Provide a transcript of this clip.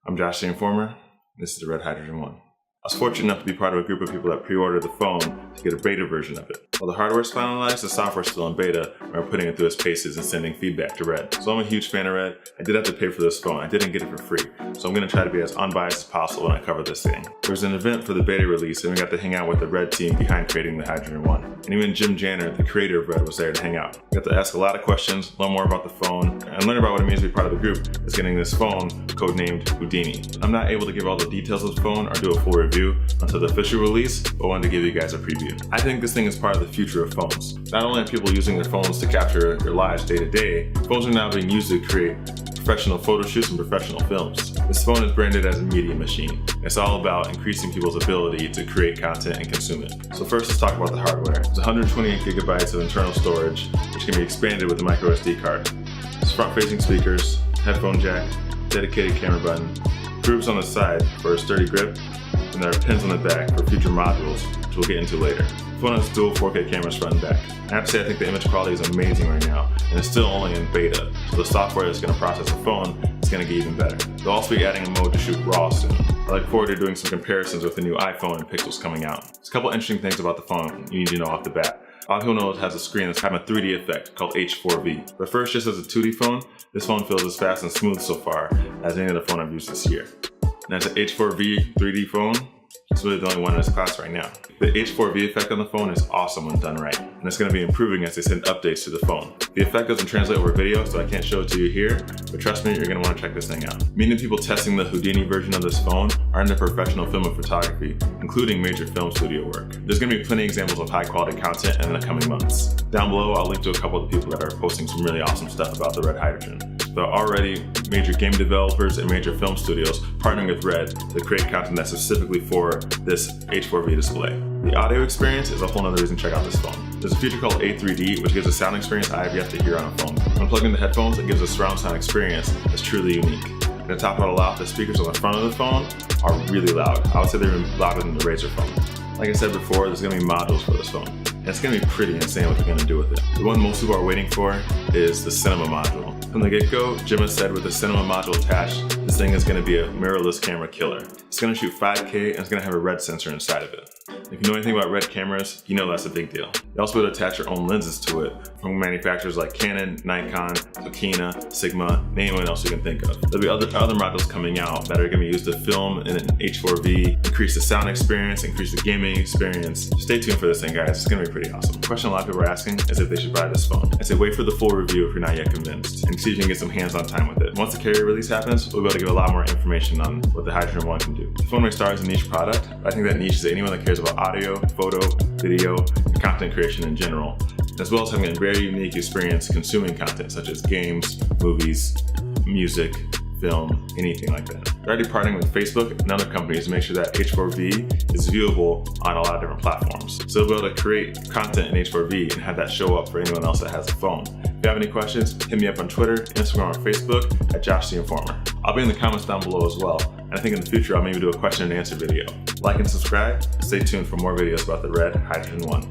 I'm Josh the Informer. This is the Red Hydrogen 1. I was fortunate enough to be part of a group of people that pre-ordered the phone to get a beta version of it. While the hardware is finalized, the software is still in beta, and we're putting it through its paces and sending feedback to Red. So I'm a huge fan of Red. I did have to pay for this phone. I didn't get it for free. So I'm going to try to be as unbiased as possible when I cover this thing. There was an event for the beta release, and we got to hang out with the Red team behind creating the Hydrogen 1. And even Jim Janner, the creator of Red, was there to hang out. We got to ask a lot of questions, learn more about the phone, and learn about what it means to be part of the group that's getting this phone codenamed Houdini. I'm not able to give all the details of the phone or do a full review until the official release, but I wanted to give you guys a preview. I think this thing is part of the future of phones. Not only are people using their phones to capture their lives day to day, phones are now being used to create professional photo shoots and professional films. This phone is branded as a media machine. It's all about increasing people's ability to create content and consume it. So first, let's talk about the hardware. It's 128 gigabytes of internal storage, which can be expanded with a micro SD card. It's front-facing speakers, headphone jack, dedicated camera button, grooves on the side for a sturdy grip, and there are pins on the back for future modules, which we'll get into later. The phone has dual 4K cameras front and back. I have to say I think the image quality is amazing right now, and it's still only in beta, so the software that's going to process the phone is going to get even better. They'll also be adding a mode to shoot RAW soon. I look forward to doing some comparisons with the new iPhone and Pixels coming out. There's a couple interesting things about the phone you need to know off the bat. A lot of people know it has a screen that's having a 3D effect called H4V. But first, just as a 2D phone, this phone feels as fast and smooth so far as any other phone I've used this year. And as an H4V 3D phone, it's really the only one in its class right now. The H4V effect on the phone is awesome when done right, and it's going to be improving as they send updates to the phone. The effect doesn't translate over video, so I can't show it to you here, but trust me, you're going to want to check this thing out. Me and the people testing the Houdini version of this phone are into professional film and photography, including major film studio work. There's going to be plenty of examples of high quality content in the coming months. Down below, I'll link to a couple of the people that are posting some really awesome stuff about the Red Hydrogen. There are already major game developers and major film studios partnering with Red to create content that's specifically for this H4V display. The audio experience is a whole other reason to check out this phone. There's a feature called A3D, which gives a sound experience I have yet to hear on a phone. When plugged into headphones, it gives a surround sound experience that's truly unique. And to top it all off, the speakers on the front of the phone are really loud. I would say they're even louder than the Razr phone. Like I said before, there's going to be modules for this phone. And it's going to be pretty insane what they're going to do with it. The one most people are waiting for is the cinema module. From the get-go, Jim has said with the cinema module attached, this thing is going to be a mirrorless camera killer. It's going to shoot 5K and it's going to have a Red sensor inside of it. If you know anything about Red cameras, you know that's a big deal. You also be able to attach your own lenses to it from manufacturers like Canon, Nikon, Tokina, Sigma, name anyone else you can think of. There'll be other modules coming out that are going to be used to film in an H4V, increase the sound experience, increase the gaming experience. Stay tuned for this thing, guys. It's going to be pretty awesome. The question a lot of people are asking is if they should buy this phone. I say wait for the full review if you're not yet convinced, and see if you can get some hands-on time with it. Once the carrier release happens, we'll be able to give a lot more information on what the Hydrogen 1 can do. The phone may start as a niche product, but I think that niche is anyone that cares about audio, photo, video, and content creation in general, as well as having a very unique experience consuming content such as games, movies, music, film, anything like that. They're already partnering with Facebook and other companies to make sure that H4V is viewable on a lot of different platforms. So they'll be able to create content in H4V and have that show up for anyone else that has a phone. If you have any questions, hit me up on Twitter, Instagram, or Facebook at Josh the Informer. I'll be in the comments down below as well, and I think in the future I'll maybe do a question and answer video. Like and subscribe, stay tuned for more videos about the Red Hydrogen 1.